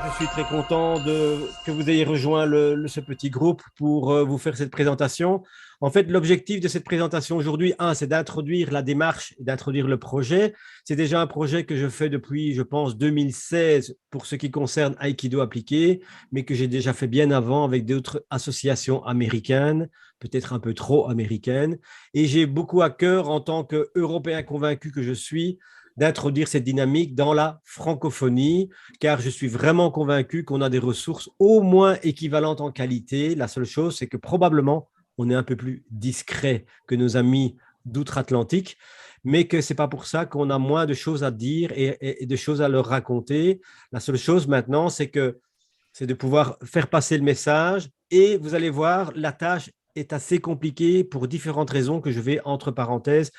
Je suis très content que vous ayez rejoint ce petit groupe pour vous faire cette présentation. En fait, l'objectif de cette présentation aujourd'hui, c'est d'introduire la démarche, d'introduire le projet. C'est déjà un projet que je fais depuis, je pense, 2016 pour ce qui concerne Aikido appliqué, mais que j'ai déjà fait bien avant avec d'autres associations américaines, peut-être un peu trop américaines. Et j'ai beaucoup à cœur, en tant qu'Européen convaincu que je suis, d'introduire cette dynamique dans la francophonie, car je suis vraiment convaincu qu'on a des ressources au moins équivalentes en qualité. La seule chose, c'est que probablement, on est un peu plus discret que nos amis d'outre-Atlantique, mais que ce n'est pas pour ça qu'on a moins de choses à dire et de choses à leur raconter. La seule chose maintenant, c'est de pouvoir faire passer le message et vous allez voir, la tâche est assez compliquée pour différentes raisons que je vais, entre parenthèses,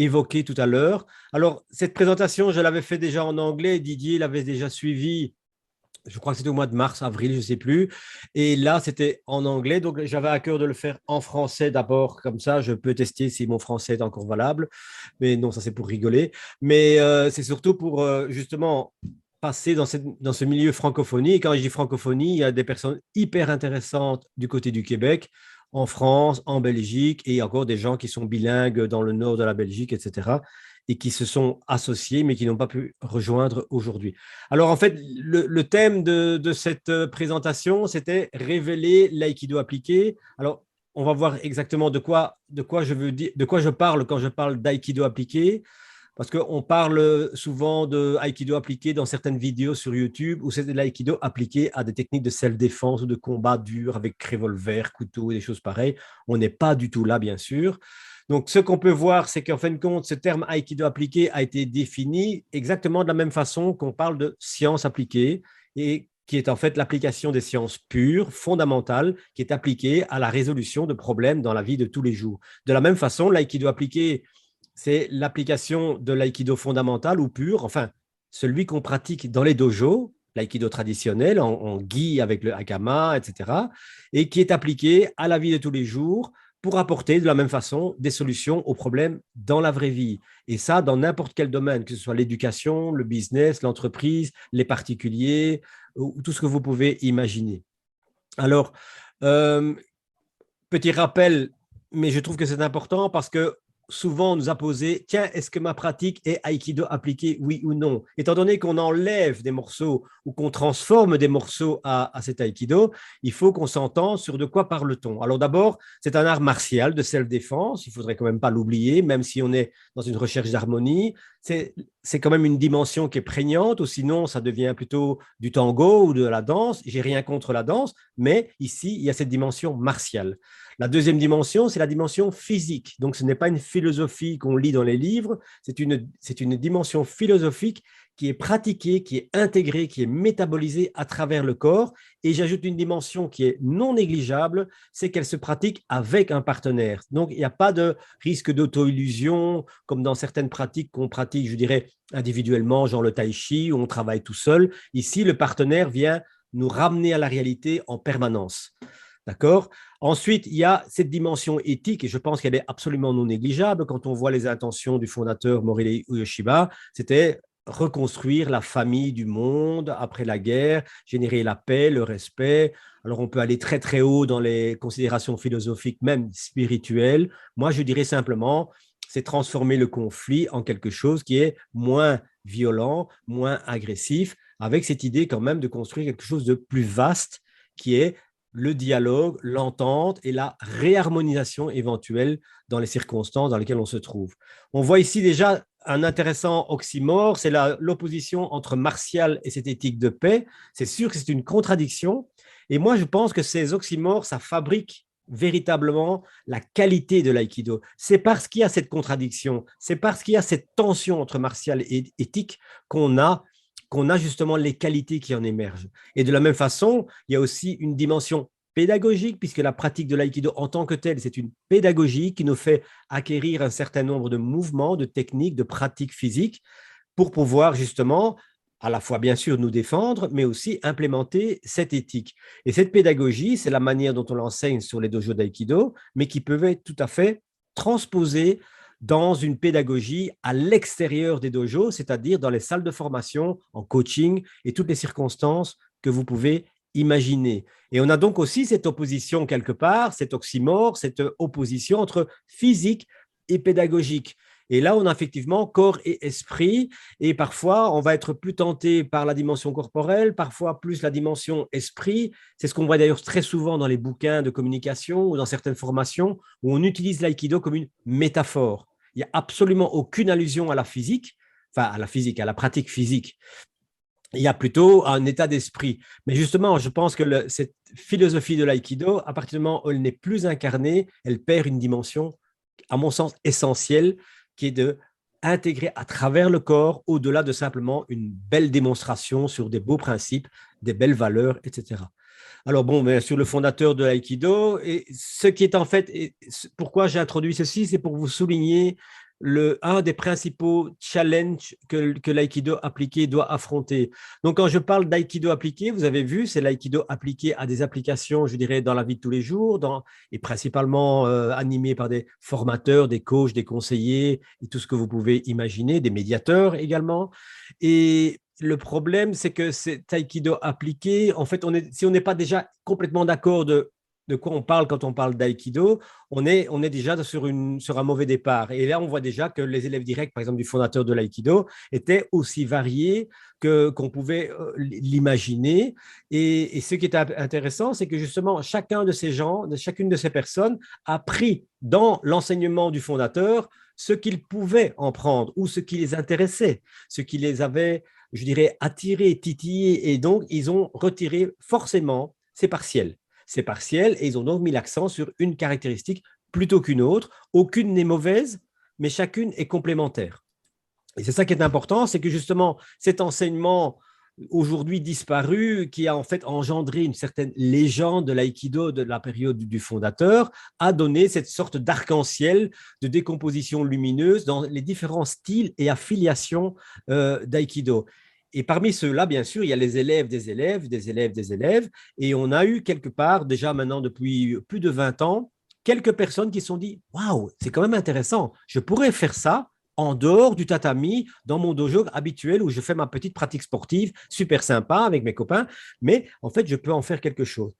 évoqué tout à l'heure. Alors, cette présentation, je l'avais fait déjà en anglais. Didier l'avait déjà suivi. Je crois que c'était au mois de mars, avril, je ne sais plus. Et là, c'était en anglais. Donc, j'avais à cœur de le faire en français d'abord. Comme ça, je peux tester si mon français est encore valable. Mais non, ça, c'est pour rigoler. Mais c'est surtout pour justement passer dans ce milieu francophonie. Et quand je dis francophonie, il y a des personnes hyper intéressantes du côté du Québec, en France, en Belgique, et encore des gens qui sont bilingues dans le nord de la Belgique, etc., et qui se sont associés, mais qui n'ont pas pu rejoindre aujourd'hui. Alors, en fait, le thème de cette présentation, c'était révéler l'aïkido appliqué. Alors, on va voir exactement de quoi je veux dire, de quoi je parle quand je parle d'aïkido appliqué. Parce qu'on parle souvent de Aikido appliqué dans certaines vidéos sur YouTube où c'est de l'Aikido appliqué à des techniques de self-défense ou de combat dur avec revolver, couteau et des choses pareilles. On n'est pas du tout là, bien sûr. Donc, ce qu'on peut voir, c'est qu'en fin de compte, ce terme Aikido appliqué a été défini exactement de la même façon qu'on parle de science appliquée et qui est en fait l'application des sciences pures, fondamentales, qui est appliquée à la résolution de problèmes dans la vie de tous les jours. De la même façon, l'Aikido appliqué, c'est l'application de l'aïkido fondamental ou pur, enfin, celui qu'on pratique dans les dojos, l'aïkido traditionnel, en gi avec le hakama, etc., et qui est appliqué à la vie de tous les jours pour apporter de la même façon des solutions aux problèmes dans la vraie vie. Et ça, dans n'importe quel domaine, que ce soit l'éducation, le business, l'entreprise, les particuliers, ou tout ce que vous pouvez imaginer. Alors, euh, petit rappel, mais je trouve que c'est important parce que souvent on nous a posé, tiens, est-ce que ma pratique est Aikido appliquée, oui ou non? Étant donné qu'on enlève des morceaux ou qu'on transforme des morceaux à cet Aikido, il faut qu'on s'entende sur de quoi parle-t-on. Alors d'abord, c'est un art martial de self-défense, il ne faudrait quand même pas l'oublier, même si on est dans une recherche d'harmonie. C'est quand même une dimension qui est prégnante, ou sinon ça devient plutôt du tango ou de la danse. J'ai rien contre la danse, mais ici, il y a cette dimension martiale. La deuxième dimension, c'est la dimension physique. Donc, ce n'est pas une philosophie qu'on lit dans les livres, c'est une dimension philosophique qui est pratiquée, qui est intégrée, qui est métabolisée à travers le corps. Et j'ajoute une dimension qui est non négligeable, c'est qu'elle se pratique avec un partenaire. Donc, il n'y a pas de risque d'auto-illusion, comme dans certaines pratiques qu'on pratique, je dirais, individuellement, genre le tai chi, où on travaille tout seul. Ici, le partenaire vient nous ramener à la réalité en permanence. D'accord? Ensuite, il y a cette dimension éthique, et je pense qu'elle est absolument non négligeable. Quand on voit les intentions du fondateur Morihei Ueshiba, c'était reconstruire la famille du monde après la guerre, générer la paix, le respect. Alors, on peut aller très, très haut dans les considérations philosophiques, même spirituelles. Moi, je dirais simplement, c'est transformer le conflit en quelque chose qui est moins violent, moins agressif, avec cette idée quand même de construire quelque chose de plus vaste qui est le dialogue, l'entente et la réharmonisation éventuelle dans les circonstances dans lesquelles on se trouve. On voit ici déjà un intéressant oxymore, c'est l'opposition entre martial et cette éthique de paix. C'est sûr que c'est une contradiction. Et moi, je pense que ces oxymores, ça fabrique véritablement la qualité de l'aïkido. C'est parce qu'il y a cette contradiction, c'est parce qu'il y a cette tension entre martial et éthique qu'on a justement les qualités qui en émergent. Et de la même façon, il y a aussi une dimension pédagogique, puisque la pratique de l'aïkido en tant que telle, c'est une pédagogie qui nous fait acquérir un certain nombre de mouvements, de techniques, de pratiques physiques pour pouvoir justement à la fois bien sûr nous défendre, mais aussi implémenter cette éthique. Et cette pédagogie, c'est la manière dont on l'enseigne sur les dojos d'aïkido, mais qui peut être tout à fait transposée dans une pédagogie à l'extérieur des dojos, c'est-à-dire dans les salles de formation, en coaching et toutes les circonstances que vous pouvez imaginer. Et on a donc aussi cette opposition quelque part, cet oxymore, cette opposition entre physique et pédagogique. Et là, on a effectivement corps et esprit, et parfois, on va être plus tenté par la dimension corporelle, parfois plus la dimension esprit. C'est ce qu'on voit d'ailleurs très souvent dans les bouquins de communication ou dans certaines formations où on utilise l'aïkido comme une métaphore. Il n'y a absolument aucune allusion à la physique, enfin à la physique, à la pratique physique. Il y a plutôt un état d'esprit. Mais justement, je pense que cette philosophie de l'aïkido, à partir du moment où elle n'est plus incarnée, elle perd une dimension, à mon sens, essentielle, qui est de intégrer à travers le corps, au-delà de simplement une belle démonstration sur des beaux principes, des belles valeurs, etc. Alors bon, mais sur le fondateur de l'aïkido, et ce qui est en fait, pourquoi j'ai introduit ceci, c'est pour vous souligner un des principaux challenges que l'aïkido appliqué doit affronter. Donc, quand je parle d'aïkido appliqué, vous avez vu, c'est l'aïkido appliqué à des applications, je dirais, dans la vie de tous les jours, et principalement animé par des formateurs, des coachs, des conseillers, et tout ce que vous pouvez imaginer, des médiateurs également. Et le problème, c'est que cet aïkido appliqué, en fait, si on n'est pas déjà complètement d'accord de quoi on parle quand on parle d'aïkido, on est déjà sur un mauvais départ. Et là, on voit déjà que les élèves directs, par exemple, du fondateur de l'aïkido, étaient aussi variés qu'on pouvait l'imaginer. Et ce qui est intéressant, c'est que justement, chacun de ces gens, chacune de ces personnes a pris dans l'enseignement du fondateur ce qu'ils pouvaient en prendre ou ce qui les intéressait, ce qui les avait, je dirais, attirés, titillés. Et donc, ils ont retiré forcément ces partiels. C'est partiel et ils ont donc mis l'accent sur une caractéristique plutôt qu'une autre. Aucune n'est mauvaise, mais chacune est complémentaire. Et c'est ça qui est important, c'est que justement cet enseignement aujourd'hui disparu, qui a en fait engendré une certaine légende de l'aïkido de la période du fondateur, a donné cette sorte d'arc-en-ciel de décomposition lumineuse dans les différents styles et affiliations d'aïkido. Et parmi ceux-là, bien sûr, il y a les élèves des élèves, des élèves des élèves. Et on a eu quelque part, déjà maintenant depuis plus de 20 ans, quelques personnes qui se sont dit « Waouh, c'est quand même intéressant, je pourrais faire ça en dehors du tatami, dans mon dojo habituel où je fais ma petite pratique sportive, super sympa avec mes copains, mais en fait, je peux en faire quelque chose. »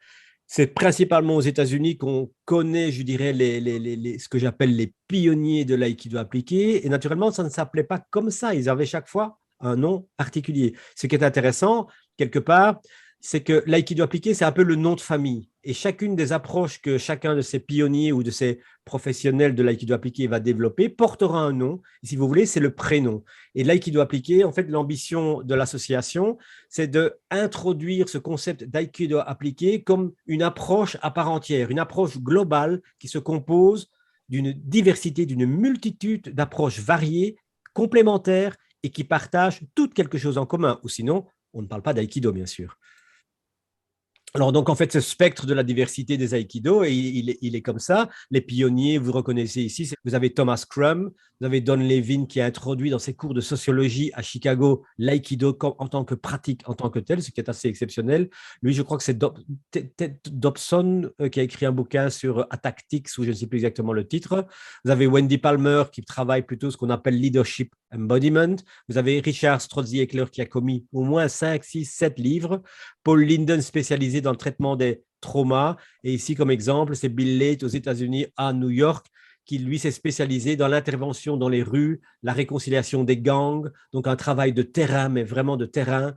C'est principalement aux États-Unis qu'on connaît, je dirais, ce que j'appelle les pionniers de l'aïkido appliqué. Et naturellement, ça ne s'appelait pas comme ça. Ils avaient chaque fois un nom particulier. Ce qui est intéressant, quelque part, c'est que l'aïkido appliqué, c'est un peu le nom de famille. Et chacune des approches que chacun de ces pionniers ou de ces professionnels de l'aïkido appliqué va développer portera un nom. Et si vous voulez, c'est le prénom. Et l'aïkido appliqué, en fait, l'ambition de l'association, c'est d'introduire ce concept d'aïkido appliqué comme une approche à part entière, une approche globale qui se compose d'une diversité, d'une multitude d'approches variées, complémentaires et qui partagent toutes quelque chose en commun. Ou sinon, on ne parle pas d'aïkido, bien sûr. Alors, donc, en fait, ce spectre de la diversité des aïkido, et il est comme ça. Les pionniers, vous reconnaissez ici, vous avez Thomas Crum, vous avez Don Levin qui a introduit dans ses cours de sociologie à Chicago l'aïkido en tant que pratique, en tant que tel, ce qui est assez exceptionnel. Lui, je crois que c'est Ted Dobson qui a écrit un bouquin sur Tactics, ou je ne sais plus exactement le titre. Vous avez Wendy Palmer qui travaille plutôt ce qu'on appelle leadership embodiment. Vous avez Richard Strozzi-Eckler qui a commis au moins 5, 6, 7 livres. Paul Linden spécialisé dans le traitement des traumas. Et ici, comme exemple, c'est Bill Late aux États-Unis, à New York, qui, lui, s'est spécialisé dans l'intervention dans les rues, la réconciliation des gangs, donc un travail de terrain, mais vraiment de terrain,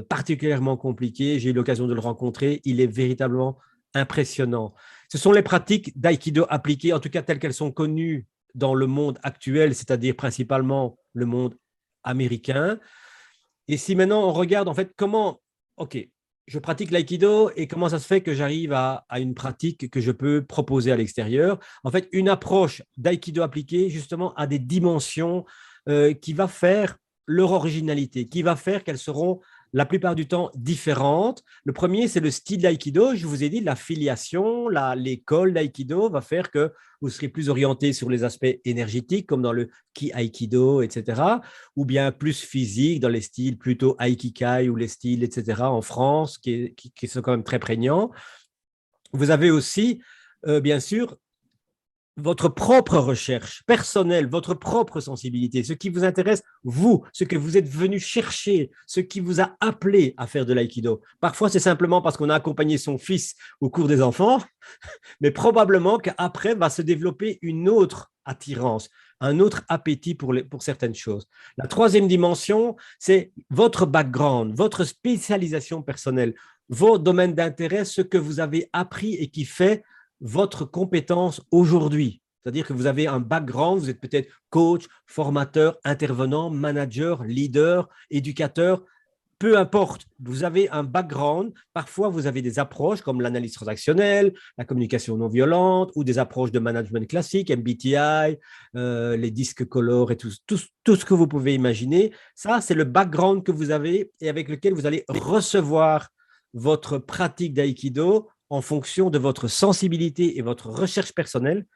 particulièrement compliqué. J'ai eu l'occasion de le rencontrer. Il est véritablement impressionnant. Ce sont les pratiques d'aïkido appliquées, en tout cas telles qu'elles sont connues dans le monde actuel, c'est-à-dire principalement le monde américain. Et si maintenant on regarde en fait comment, ok, je pratique l'aïkido et comment ça se fait que j'arrive à une pratique que je peux proposer à l'extérieur. En fait, une approche d'aïkido appliquée justement a des dimensions qui va faire leur originalité, qui va faire qu'elles seront la plupart du temps différentes. Le premier, c'est le style d'aïkido. Je vous ai dit, l'affiliation, l'école d'aïkido va faire que vous serez plus orienté sur les aspects énergétiques, comme dans le ki-aikido, etc., ou bien plus physique, dans les styles plutôt aikikai ou les styles, etc., en France, qui sont quand même très prégnants. Vous avez aussi, bien sûr, votre propre recherche personnelle, votre propre sensibilité, ce qui vous intéresse, vous, ce que vous êtes venu chercher, ce qui vous a appelé à faire de l'aïkido. Parfois, c'est simplement parce qu'on a accompagné son fils au cours des enfants, mais probablement qu'après va se développer une autre attirance, un autre appétit pour certaines choses. La troisième dimension, c'est votre background, votre spécialisation personnelle, vos domaines d'intérêt, ce que vous avez appris et qui fait votre compétence aujourd'hui. C'est-à-dire que vous avez un background, vous êtes peut-être coach, formateur, intervenant, manager, leader, éducateur, peu importe, vous avez un background. Parfois, vous avez des approches comme l'analyse transactionnelle, la communication non violente ou des approches de management classique, MBTI, les disques color et tout ce que vous pouvez imaginer. Ça, c'est le background que vous avez et avec lequel vous allez recevoir votre pratique d'aïkido en fonction de votre sensibilité et votre recherche personnelle.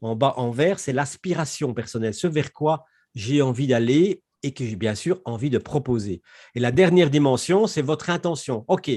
En bas, en vert, c'est l'aspiration personnelle, ce vers quoi j'ai envie d'aller et que j'ai bien sûr envie de proposer. Et la dernière dimension, c'est votre intention. OK,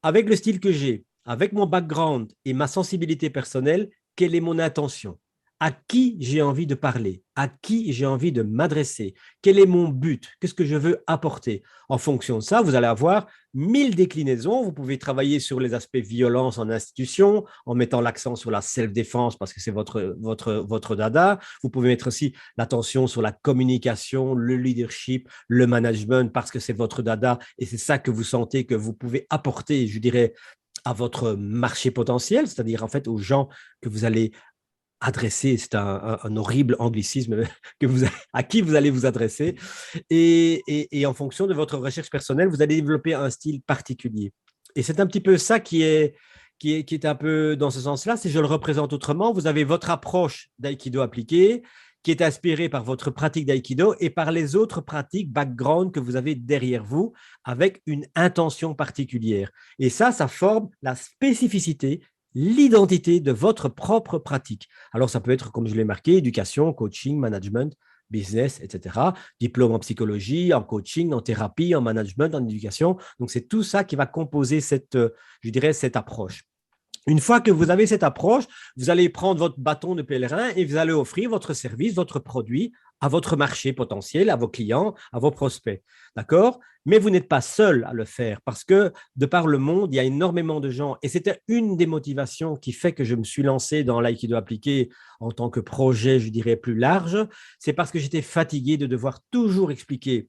avec le style que j'ai, avec mon background et ma sensibilité personnelle, quelle est mon intention? À qui j'ai envie de parler? À qui j'ai envie de m'adresser? Quel est mon but? Qu'est-ce que je veux apporter? En fonction de ça, vous allez avoir 1000 déclinaisons. Vous pouvez travailler sur les aspects violence en institution, en mettant l'accent sur la self-défense parce que c'est votre dada. Vous pouvez mettre aussi l'attention sur la communication, le leadership, le management parce que c'est votre dada et c'est ça que vous sentez que vous pouvez apporter, je dirais, à votre marché potentiel, c'est-à-dire en fait aux gens que vous allez adresser, c'est un horrible anglicisme à qui vous allez vous adresser. Et en fonction de votre recherche personnelle, vous allez développer un style particulier. Et c'est un petit peu ça qui est un peu dans ce sens-là. Si je le représente autrement, vous avez votre approche d'aïkido appliquée qui est inspirée par votre pratique d'aïkido et par les autres pratiques background que vous avez derrière vous avec une intention particulière. Et ça forme la spécificité, l'identité de votre propre pratique. Alors, ça peut être, comme je l'ai marqué, éducation, coaching, management, business, etc. Diplôme en psychologie, en coaching, en thérapie, en management, en éducation. Donc, c'est tout ça qui va composer je dirais, cette approche. Une fois que vous avez cette approche, vous allez prendre votre bâton de pèlerin et vous allez offrir votre service, votre produit à votre marché potentiel, à vos clients, à vos prospects. D'accord? Mais vous n'êtes pas seul à le faire parce que de par le monde, il y a énormément de gens. Et c'était une des motivations qui fait que je me suis lancé dans l'aïkido appliqué en tant que projet, je dirais, plus large. C'est parce que j'étais fatigué de devoir toujours expliquer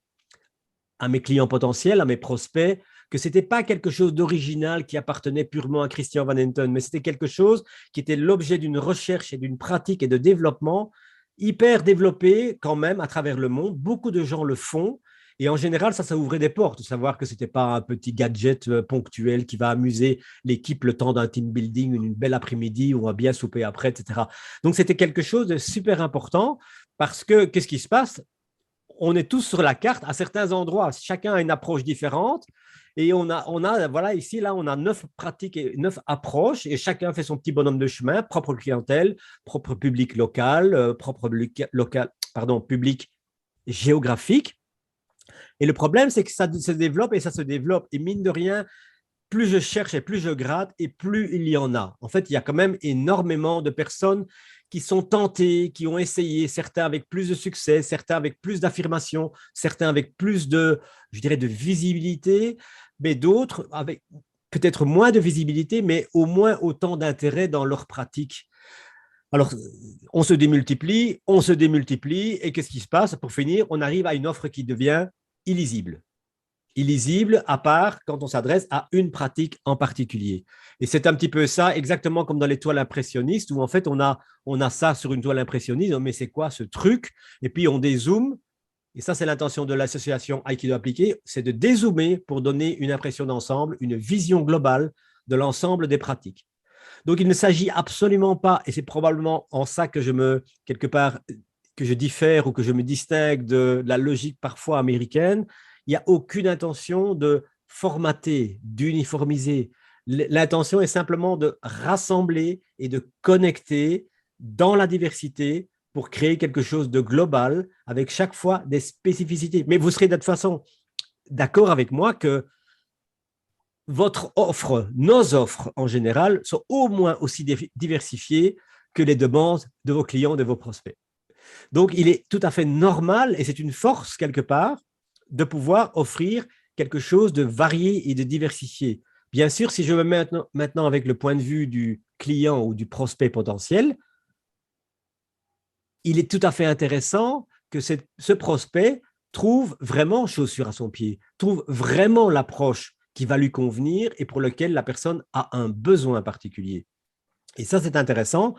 à mes clients potentiels, à mes prospects, que ce n'était pas quelque chose d'original qui appartenait purement à Christian Van Enten, mais c'était quelque chose qui était l'objet d'une recherche et d'une pratique et de développement hyper développé quand même à travers le monde. Beaucoup de gens le font. Et en général, ça ouvrait des portes, de savoir que ce n'était pas un petit gadget ponctuel qui va amuser l'équipe le temps d'un team building, une belle après-midi où on va bien souper après, etc. Donc, c'était quelque chose de super important parce que qu'est-ce qui se passe? On est tous sur la carte à certains endroits. Chacun a une approche différente. Et voilà, ici, là, on a 9 pratiques et 9 approches et chacun fait son petit bonhomme de chemin, propre clientèle, propre public local, public géographique. Et le problème, c'est que ça se développe et ça se développe. Et mine de rien, plus je cherche et plus je gratte et plus il y en a. En fait, il y a quand même énormément de personnes qui sont tentées, qui ont essayé, certains avec plus de succès, certains avec plus d'affirmation, certains avec plus je dirais, de visibilité, mais d'autres avec peut-être moins de visibilité, mais au moins autant d'intérêt dans leur pratique. Alors, on se démultiplie, et qu'est-ce qui se passe? Pour finir, on arrive à une offre qui devient illisible. Illisible, à part quand on s'adresse à une pratique en particulier. Et c'est un petit peu ça, exactement comme dans les toiles impressionnistes, où en fait, on a ça sur une toile impressionniste, mais c'est quoi ce truc? Et puis, on dézoome, et ça, c'est l'intention de l'association Aikido Appliqué, c'est de dézoomer pour donner une impression d'ensemble, une vision globale de l'ensemble des pratiques. Donc, il ne s'agit absolument pas, et c'est probablement en ça que quelque part, que je diffère ou que je me distingue de la logique parfois américaine. Il n'y a aucune intention de formater, d'uniformiser. L'intention est simplement de rassembler et de connecter dans la diversité pour créer quelque chose de global avec chaque fois des spécificités. Mais vous serez de toute façon d'accord avec moi que votre offre, nos offres en général, sont au moins aussi diversifiées que les demandes de vos clients, de vos prospects. Donc, il est tout à fait normal, et c'est une force quelque part, de pouvoir offrir quelque chose de varié et de diversifié. Bien sûr, si je me mets maintenant avec le point de vue du client ou du prospect potentiel, il est tout à fait intéressant que ce prospect trouve vraiment chaussure à son pied, trouve vraiment l'approche qui va lui convenir et pour lequel la personne a un besoin particulier. Et ça, c'est intéressant.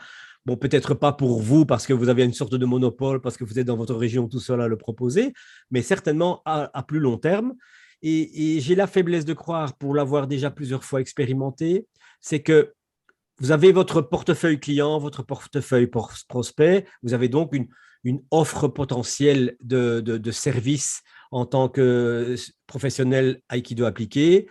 Bon, peut-être pas pour vous parce que vous avez une sorte de monopole, parce que vous êtes dans votre région tout seul à le proposer, mais certainement à plus long terme. Et j'ai la faiblesse de croire, pour l'avoir déjà plusieurs fois expérimenté, c'est que vous avez votre portefeuille client, votre portefeuille prospect, vous avez donc une offre potentielle de services en tant que professionnel Aikido appliqué,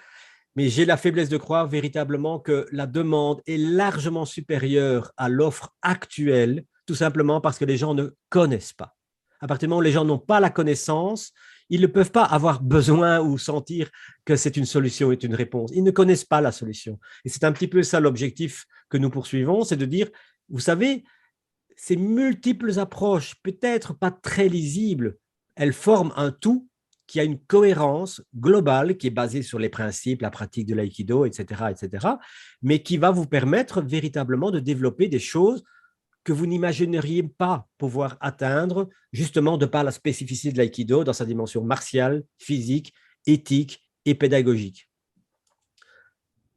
mais j'ai la faiblesse de croire véritablement que la demande est largement supérieure à l'offre actuelle, tout simplement parce que les gens ne connaissent pas. À partir du moment où les gens n'ont pas la connaissance, ils ne peuvent pas avoir besoin ou sentir que c'est une solution et une réponse. Ils ne connaissent pas la solution. Et c'est un petit peu ça l'objectif que nous poursuivons, c'est de dire, vous savez, ces multiples approches, peut-être pas très lisibles, elles forment un tout qui a une cohérence globale, qui est basée sur les principes, la pratique de l'aïkido, etc., mais qui va vous permettre véritablement de développer des choses que vous n'imagineriez pas pouvoir atteindre, justement de par la spécificité de l'aïkido dans sa dimension martiale, physique, éthique et pédagogique.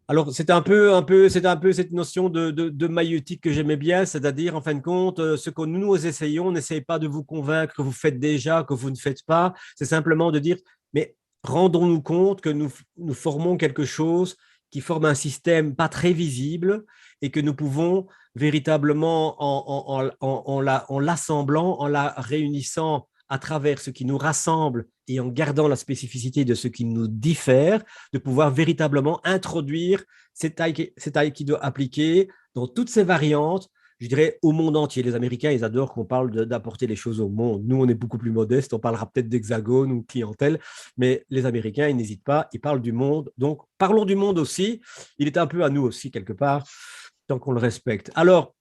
Alors, c'est un peu cette notion de maïeutique que j'aimais bien, c'est-à-dire, en fin de compte, ce que nous essayons, on n'essaye pas de vous convaincre que vous faites déjà, que vous ne faites pas, c'est simplement de dire, mais rendons-nous compte que nous formons quelque chose qui forme un système pas très visible et que nous pouvons véritablement, en l'assemblant, en la réunissant à travers ce qui nous rassemble et en gardant la spécificité de ce qui nous diffère, de pouvoir véritablement introduire cet aïkido appliqué dans toutes ses variantes, je dirais, au monde entier. Les Américains, ils adorent qu'on parle d'apporter les choses au monde. Nous, on est beaucoup plus modeste, on parlera peut-être d'hexagone ou clientèle, mais les Américains, ils n'hésitent pas, ils parlent du monde. Donc, parlons du monde aussi. Il est un peu à nous aussi, quelque part, tant qu'on le respecte. Alors,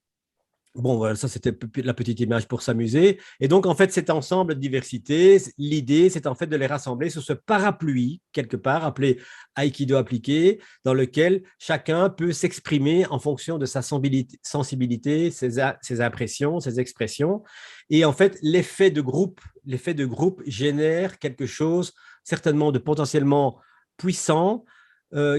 bon, voilà, ça, c'était la petite image pour s'amuser. Et donc, en fait, cet ensemble de diversité, l'idée, c'est en fait de les rassembler sur ce parapluie, quelque part, appelé Aikido appliqué, dans lequel chacun peut s'exprimer en fonction de sa sensibilité, ses impressions, ses expressions. Et en fait, l'effet de groupe génère quelque chose, certainement de potentiellement puissant,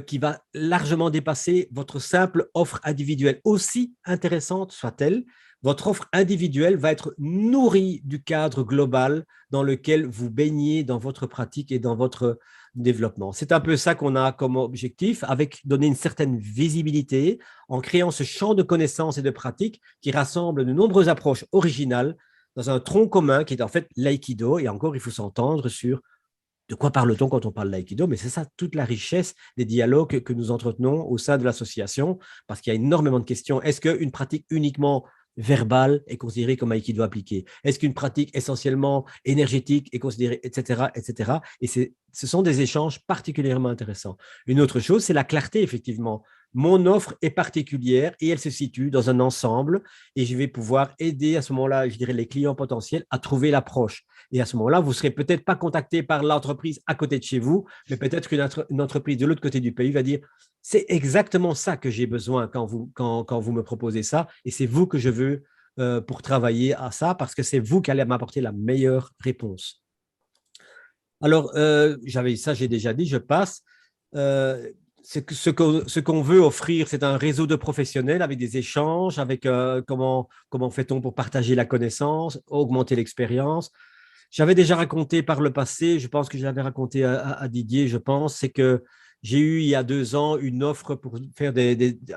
qui va largement dépasser votre simple offre individuelle, aussi intéressante soit-elle. Votre offre individuelle va être nourrie du cadre global dans lequel vous baignez dans votre pratique et dans votre développement. C'est un peu ça qu'on a comme objectif, avec donner une certaine visibilité en créant ce champ de connaissances et de pratiques qui rassemble de nombreuses approches originales dans un tronc commun qui est en fait l'aïkido. Et encore, il faut s'entendre sur de quoi parle-t-on quand on parle d'aïkido? Mais c'est ça toute la richesse des dialogues que nous entretenons au sein de l'association, parce qu'il y a énormément de questions. Est-ce qu'une pratique uniquement verbale est considérée comme aïkido appliqué? Est-ce qu'une pratique essentiellement énergétique est considérée, etc., etc. Et ce sont des échanges particulièrement intéressants. Une autre chose, c'est la clarté, effectivement. Mon offre est particulière et elle se situe dans un ensemble et je vais pouvoir aider à ce moment-là, je dirais, les clients potentiels à trouver l'approche. Et à ce moment-là, vous ne serez peut-être pas contacté par l'entreprise à côté de chez vous, mais peut-être qu'une entreprise de l'autre côté du pays va dire c'est exactement ça que j'ai besoin quand vous me proposez ça, et c'est vous que je veux pour travailler à ça, parce que c'est vous qui allez m'apporter la meilleure réponse. Alors, j'ai déjà dit, je passe. Ce qu'on veut offrir, c'est un réseau de professionnels avec des échanges, avec comment fait-on pour partager la connaissance, augmenter l'expérience. J'avais déjà raconté par le passé, je pense que j'avais raconté à Didier, je pense, c'est que j'ai eu il y a 2 ans une offre pour faire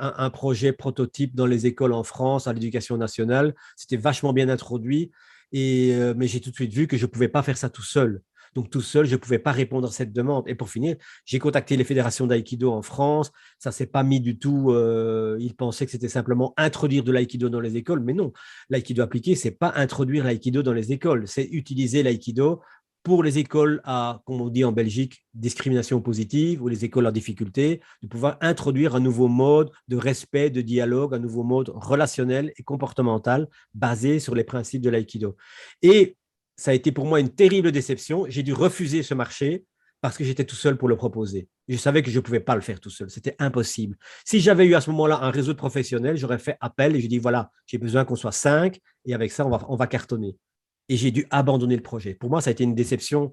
un projet prototype dans les écoles en France à l'éducation nationale. C'était vachement bien introduit, mais j'ai tout de suite vu que je ne pouvais pas faire ça tout seul. Donc, tout seul, je ne pouvais pas répondre à cette demande. Et pour finir, j'ai contacté les fédérations d'aïkido en France. Ça ne s'est pas mis du tout. Ils pensaient que c'était simplement introduire de l'aïkido dans les écoles. Mais non, l'aïkido appliqué, ce n'est pas introduire l'aïkido dans les écoles. C'est utiliser l'aïkido pour les écoles à, comme on dit en Belgique, discrimination positive ou les écoles en difficulté, de pouvoir introduire un nouveau mode de respect, de dialogue, un nouveau mode relationnel et comportemental basé sur les principes de l'aïkido. Et ça a été pour moi une terrible déception. J'ai dû refuser ce marché parce que j'étais tout seul pour le proposer. Je savais que je ne pouvais pas le faire tout seul. C'était impossible. Si j'avais eu à ce moment-là un réseau de professionnels, j'aurais fait appel et j'ai dit, voilà, j'ai besoin qu'on soit 5 et avec ça, on va cartonner. Et j'ai dû abandonner le projet. Pour moi, ça a été une déception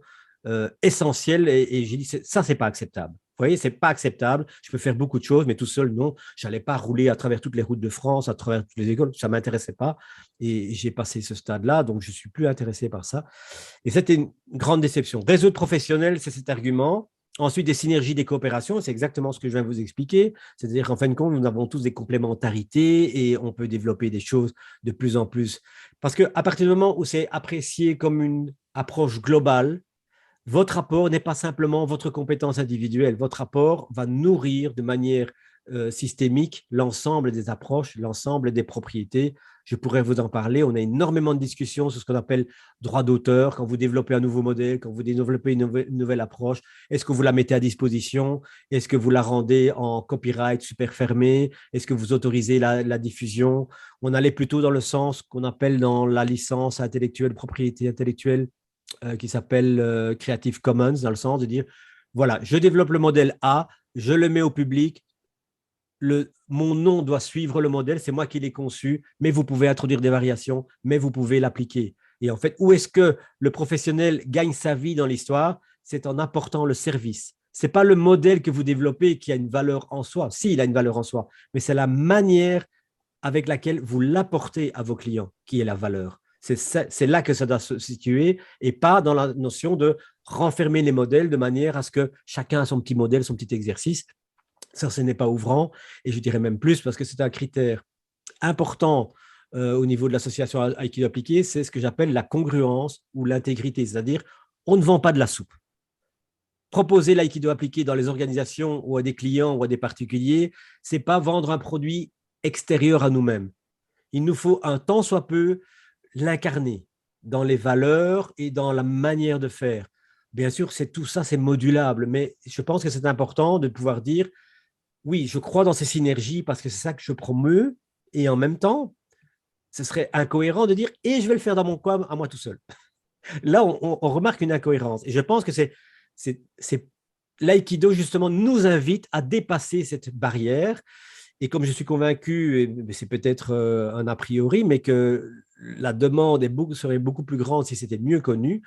essentielle et j'ai dit, ça, c'est pas acceptable. Vous voyez, c'est pas acceptable. Je peux faire beaucoup de choses, mais tout seul, non. Je n'allais pas rouler à travers toutes les routes de France, à travers toutes les écoles. Ça ne m'intéressait pas. Et j'ai passé ce stade-là, donc je ne suis plus intéressé par ça. Et c'était une grande déception. Réseau de professionnels, c'est cet argument. Ensuite, des synergies, des coopérations, c'est exactement ce que je viens de vous expliquer. C'est-à-dire qu'en fin de compte, nous avons tous des complémentarités et on peut développer des choses de plus en plus. Parce qu'à partir du moment où c'est apprécié comme une approche globale, votre apport n'est pas simplement votre compétence individuelle. Votre apport va nourrir de manière systémique l'ensemble des approches, l'ensemble des propriétés. Je pourrais vous en parler. On a énormément de discussions sur ce qu'on appelle droit d'auteur. Quand vous développez un nouveau modèle, quand vous développez une nouvelle approche, est-ce que vous la mettez à disposition? Est-ce que vous la rendez en copyright super fermé? Est-ce que vous autorisez la diffusion? On allait plutôt dans le sens qu'on appelle dans la licence intellectuelle, propriété intellectuelle, qui s'appelle Creative Commons, dans le sens de dire, voilà, je développe le modèle A, je le mets au public, mon nom doit suivre le modèle, c'est moi qui l'ai conçu, mais vous pouvez introduire des variations, mais vous pouvez l'appliquer. Et en fait, où est-ce que le professionnel gagne sa vie dans l'histoire? C'est en apportant le service. Ce n'est pas le modèle que vous développez qui a une valeur en soi. Si, il a une valeur en soi, mais c'est la manière avec laquelle vous l'apportez à vos clients qui est la valeur. C'est là que ça doit se situer et pas dans la notion de renfermer les modèles de manière à ce que chacun a son petit modèle, son petit exercice. Ça, ce n'est pas ouvrant et je dirais même plus parce que c'est un critère important au niveau de l'association Aikido appliquée, c'est ce que j'appelle la congruence ou l'intégrité, c'est-à-dire on ne vend pas de la soupe. Proposer l'aïkido appliqué dans les organisations ou à des clients ou à des particuliers, c'est pas vendre un produit extérieur à nous-mêmes. Il nous faut un tant soit peu l'incarner dans les valeurs et dans la manière de faire. Bien sûr, tout ça, c'est modulable, mais je pense que c'est important de pouvoir dire, oui, je crois dans ces synergies parce que c'est ça que je promeus, et en même temps, ce serait incohérent de dire, et je vais le faire dans mon coin à moi tout seul. Là, on remarque une incohérence, et je pense que l'aïkido, justement, nous invite à dépasser cette barrière. Et comme je suis convaincu, et c'est peut-être un a priori, mais que la demande serait beaucoup plus grande si c'était mieux connu,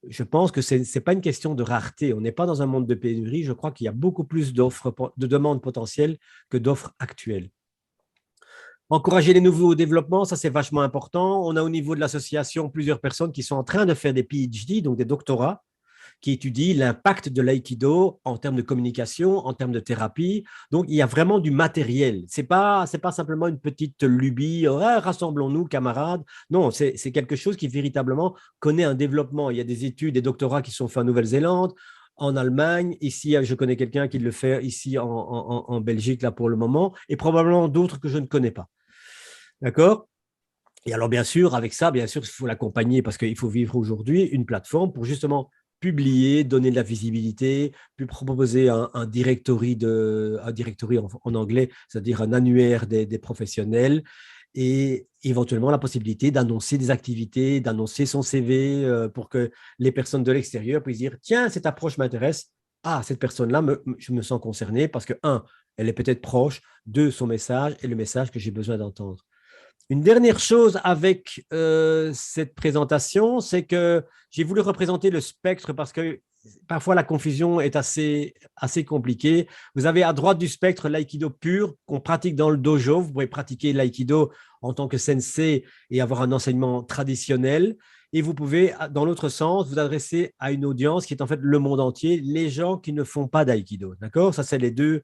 je pense que ce n'est pas une question de rareté. On n'est pas dans un monde de pénurie. Je crois qu'il y a beaucoup plus de demandes potentielles que d'offres actuelles. Encourager les nouveaux développements, ça c'est vachement important. On a au niveau de l'association plusieurs personnes qui sont en train de faire des PhD, donc des doctorats, qui étudie l'impact de l'aïkido en termes de communication, en termes de thérapie. Donc, il y a vraiment du matériel. Ce n'est pas simplement une petite lubie, rassemblons-nous, camarades. Non, c'est quelque chose qui véritablement connaît un développement. Il y a des études, des doctorats qui sont faits en Nouvelle-Zélande, en Allemagne. Ici, je connais quelqu'un qui le fait ici en Belgique, là, pour le moment, et probablement d'autres que je ne connais pas. D'accord? Et alors, bien sûr, avec ça, bien sûr, il faut l'accompagner parce qu'il faut vivre aujourd'hui une plateforme pour justement publier, donner de la visibilité, puis proposer un directory en anglais, c'est-à-dire un annuaire des professionnels, et éventuellement la possibilité d'annoncer des activités, d'annoncer son CV pour que les personnes de l'extérieur puissent dire, tiens, cette approche m'intéresse. Ah, cette personne-là, je me sens concerné parce que, un, elle est peut-être proche, deux, son message est le message que j'ai besoin d'entendre. Une dernière chose avec cette présentation, c'est que j'ai voulu représenter le spectre parce que parfois la confusion est assez compliquée. Vous avez à droite du spectre l'aïkido pur qu'on pratique dans le dojo. Vous pouvez pratiquer l'aïkido en tant que sensei et avoir un enseignement traditionnel. Et vous pouvez, dans l'autre sens, vous adresser à une audience qui est en fait le monde entier, les gens qui ne font pas d'aïkido. D'accord? Ça, c'est les deux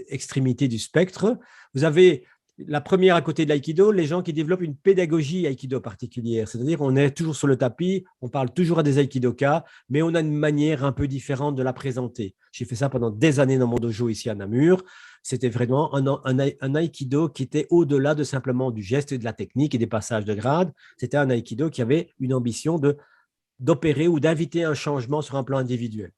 extrémités du spectre. Vous avez la première à côté de l'aïkido, les gens qui développent une pédagogie aïkido particulière. C'est-à-dire on est toujours sur le tapis, on parle toujours à des aïkidokas, mais on a une manière un peu différente de la présenter. J'ai fait ça pendant des années dans mon dojo ici à Namur. C'était vraiment un aïkido qui était au-delà de simplement du geste et de la technique et des passages de grade. C'était un aïkido qui avait une ambition de d'opérer ou d'inviter un changement sur un plan individuel.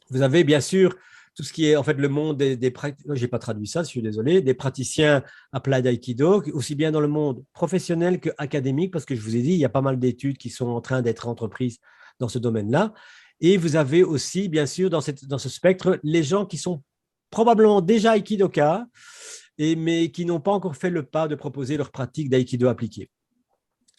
Vous avez bien sûr tout ce qui est en fait le monde des praticiens, je n'ai pas traduit ça, je suis désolé, des praticiens applied Aikido, aussi bien dans le monde professionnel qu'académique, parce que je vous ai dit, il y a pas mal d'études qui sont en train d'être entreprises dans ce domaine-là. Et vous avez aussi, bien sûr, dans ce spectre, les gens qui sont probablement déjà Aikidoka, mais qui n'ont pas encore fait le pas de proposer leur pratique d'Aikido appliquée.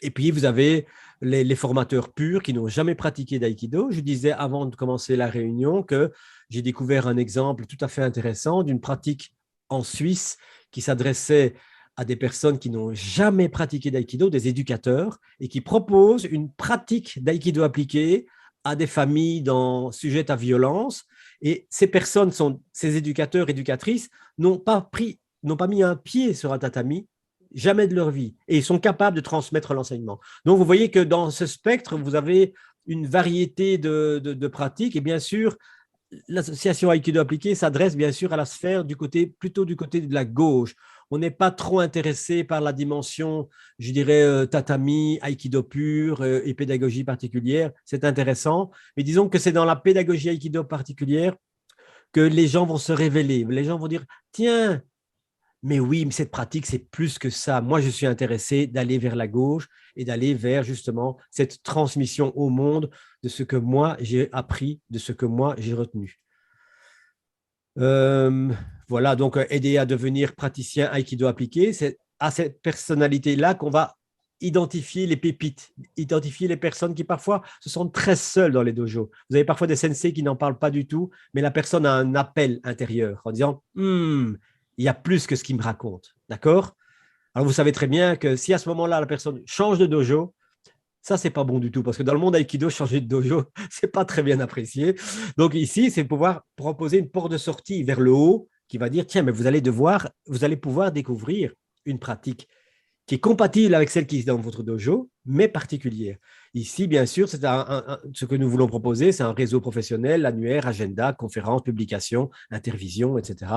Et puis, vous avez les formateurs purs qui n'ont jamais pratiqué d'aïkido. Je disais avant de commencer la réunion que j'ai découvert un exemple tout à fait intéressant d'une pratique en Suisse qui s'adressait à des personnes qui n'ont jamais pratiqué d'aïkido, des éducateurs, et qui proposent une pratique d'aïkido appliquée à des familles sujettes à violence. Et ces personnes, ces éducateurs, éducatrices, n'ont pas mis un pied sur un tatami jamais de leur vie. Et ils sont capables de transmettre l'enseignement. Donc, vous voyez que dans ce spectre, vous avez une variété de pratiques. Et bien sûr, l'association Aikido appliquée s'adresse bien sûr à la sphère plutôt du côté de la gauche. On n'est pas trop intéressé par la dimension, je dirais, tatami, Aikido pur et pédagogie particulière. C'est intéressant. Mais disons que c'est dans la pédagogie Aikido particulière que les gens vont se révéler. Les gens vont dire, tiens, mais oui, mais cette pratique, c'est plus que ça. Moi, je suis intéressé d'aller vers la gauche et d'aller vers justement cette transmission au monde de ce que moi, j'ai appris, de ce que moi, j'ai retenu. Euh, voilà, donc aider à devenir praticien Aikido appliqué, c'est à cette personnalité-là qu'on va identifier les pépites, identifier les personnes qui parfois se sentent très seules dans les dojos. Vous avez parfois des sensei qui n'en parlent pas du tout, mais la personne a un appel intérieur en disant il y a plus que ce qu'il me raconte. D'accord? Alors, vous savez très bien que si à ce moment-là, la personne change de dojo, ça, c'est pas bon du tout parce que dans le monde Aikido, changer de dojo, c'est pas très bien apprécié. Donc, ici, c'est pouvoir proposer une porte de sortie vers le haut qui va dire tiens, mais vous allez pouvoir découvrir une pratique qui est compatible avec celle qui est dans votre dojo, mais particulière. Ici, bien sûr, ce que nous voulons proposer, c'est un réseau professionnel, annuaire, agenda, conférences, publications, intervisions, etc.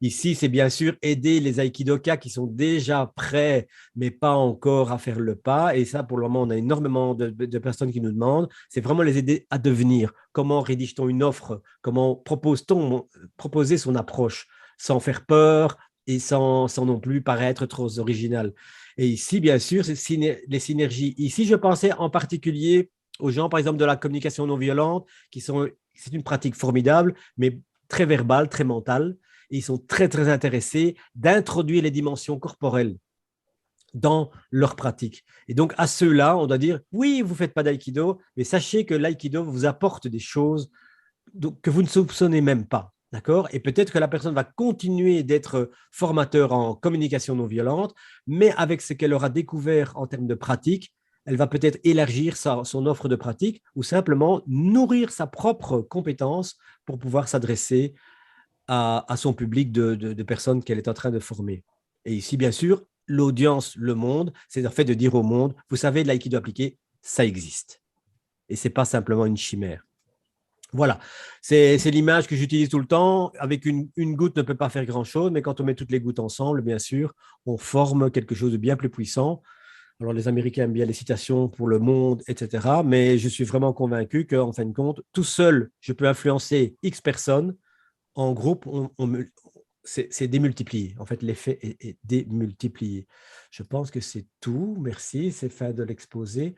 Ici, c'est bien sûr aider les aikidokas qui sont déjà prêts, mais pas encore à faire le pas. Et ça, pour le moment, on a énormément de personnes qui nous demandent. C'est vraiment les aider à devenir. Comment rédige-t-on une offre? Comment propose-t-on proposer son approche sans faire peur et sans non plus paraître trop original? Et ici, bien sûr, les synergies. Ici, je pensais en particulier aux gens, par exemple, de la communication non violente, c'est une pratique formidable, mais très verbale, très mentale. Et ils sont très, très intéressés d'introduire les dimensions corporelles dans leur pratique. Et donc, à ceux-là, on doit dire, oui, vous ne faites pas d'aïkido, mais sachez que l'aïkido vous apporte des choses que vous ne soupçonnez même pas. D'accord? Et peut-être que la personne va continuer d'être formateur en communication non violente, mais avec ce qu'elle aura découvert en termes de pratique, elle va peut-être élargir son offre de pratique ou simplement nourrir sa propre compétence pour pouvoir s'adresser à son public de personnes qu'elle est en train de former. Et ici, bien sûr, l'audience, le monde, c'est en fait de dire au monde, vous savez, l'aïkido appliqué, ça existe. Et ce n'est pas simplement une chimère. Voilà, c'est l'image que j'utilise tout le temps. Avec une goutte ne peut pas faire grand-chose, mais quand on met toutes les gouttes ensemble, bien sûr, on forme quelque chose de bien plus puissant. Alors, les Américains aiment bien les citations pour le monde, etc. Mais je suis vraiment convaincu qu'en fin de compte, tout seul, je peux influencer X personnes. En groupe, c'est démultiplié. En fait, l'effet est démultiplié. Je pense que c'est tout. Merci, c'est fin de l'exposé.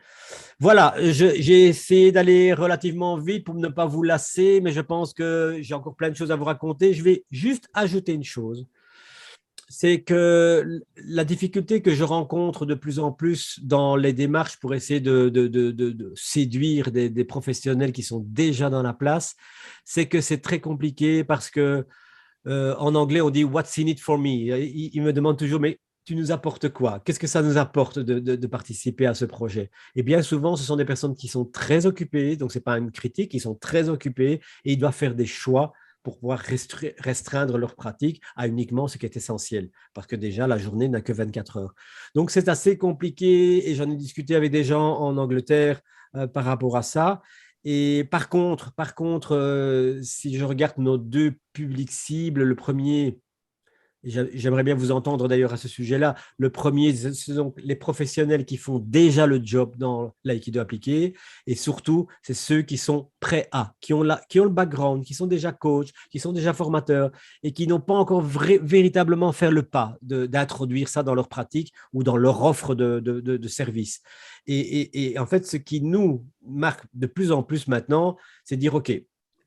Voilà, j'ai essayé d'aller relativement vite pour ne pas vous lasser, mais je pense que j'ai encore plein de choses à vous raconter. Je vais juste ajouter une chose. C'est que la difficulté que je rencontre de plus en plus dans les démarches pour essayer de séduire des professionnels qui sont déjà dans la place, c'est que c'est très compliqué parce que en anglais, on dit What's in it for me? Il me demande toujours, mais tu nous apportes quoi? Qu'est-ce que ça nous apporte de participer à ce projet? Et bien souvent, ce sont des personnes qui sont très occupées, donc ce n'est pas une critique, ils sont très occupés et ils doivent faire des choix pour pouvoir restreindre leur pratique à uniquement ce qui est essentiel, parce que déjà, la journée n'a que 24 heures. Donc, c'est assez compliqué et j'en ai discuté avec des gens en Angleterre par rapport à ça. Et par contre si je regarde nos deux publics cibles, le premier, J'aimerais bien vous entendre d'ailleurs à ce sujet-là. Le premier, ce sont les professionnels qui font déjà le job dans l'aïkido appliqué. Et surtout, c'est ceux qui sont prêts à, qui ont le background, qui sont déjà coachs, qui sont déjà formateurs et qui n'ont pas encore véritablement fait le pas d'introduire ça dans leur pratique ou dans leur offre de service. Et en fait, ce qui nous marque de plus en plus maintenant, c'est de dire, OK,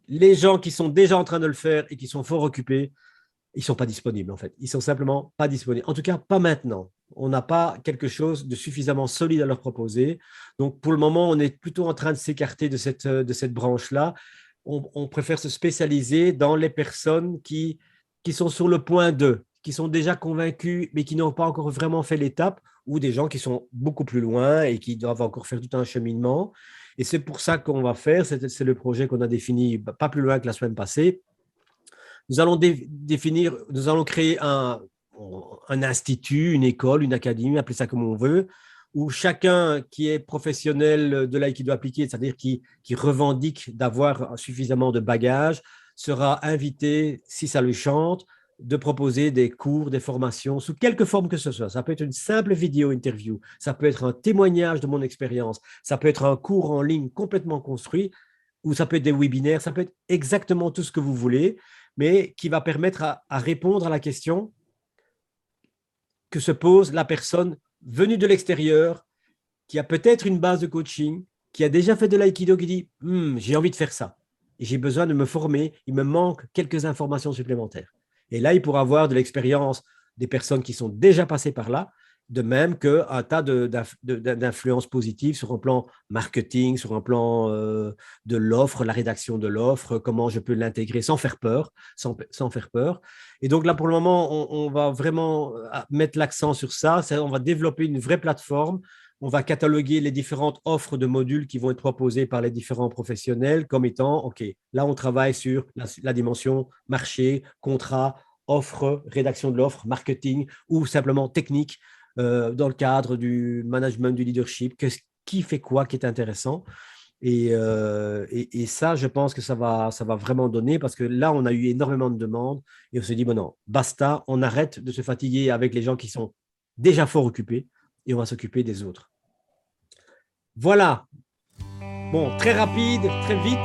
les gens qui sont déjà en train de le faire et qui sont fort occupés, ils ne sont pas disponibles, en fait. Ils sont simplement pas disponibles. En tout cas, pas maintenant. On n'a pas quelque chose de suffisamment solide à leur proposer. Donc, pour le moment, on est plutôt en train de s'écarter de cette branche-là. On préfère se spécialiser dans les personnes qui sont sur le point de, qui sont déjà convaincus, mais qui n'ont pas encore vraiment fait l'étape, ou des gens qui sont beaucoup plus loin et qui doivent encore faire tout un cheminement. Et c'est pour ça qu'on va faire, c'est le projet qu'on a défini pas plus loin que la semaine passée. Nous allons définir, nous allons créer un institut, une école, une académie, appelez ça comme on veut, où chacun qui est professionnel de l'aïkido appliqué, c'est-à-dire qui revendique d'avoir suffisamment de bagages, sera invité, si ça lui chante, de proposer des cours, des formations, sous quelque forme que ce soit. Ça peut être une simple vidéo interview, ça peut être un témoignage de mon expérience, ça peut être un cours en ligne complètement construit, ou ça peut être des webinaires, ça peut être exactement tout ce que vous voulez, mais qui va permettre à répondre à la question que se pose la personne venue de l'extérieur, qui a peut-être une base de coaching, qui a déjà fait de l'aïkido, qui dit j'ai envie de faire ça, et j'ai besoin de me former, il me manque quelques informations supplémentaires. Et là, il pourra avoir de l'expérience des personnes qui sont déjà passées par là, de même qu'un tas d'influences positives sur un plan marketing, sur un plan de l'offre, la rédaction de l'offre, comment je peux l'intégrer sans faire peur, sans faire peur. Et donc là, pour le moment, on va vraiment mettre l'accent sur ça. On va développer une vraie plateforme. On va cataloguer les différentes offres de modules qui vont être proposées par les différents professionnels comme étant, OK, là, on travaille sur la dimension marché, contrat, offre, rédaction de l'offre, marketing ou simplement technique dans le cadre du management, du leadership, qui fait quoi qui est intéressant. Et ça, je pense que ça va vraiment donner parce que là, on a eu énormément de demandes et on s'est dit, bon non, basta, on arrête de se fatiguer avec les gens qui sont déjà fort occupés et on va s'occuper des autres. Voilà. Bon, très rapide, très vite,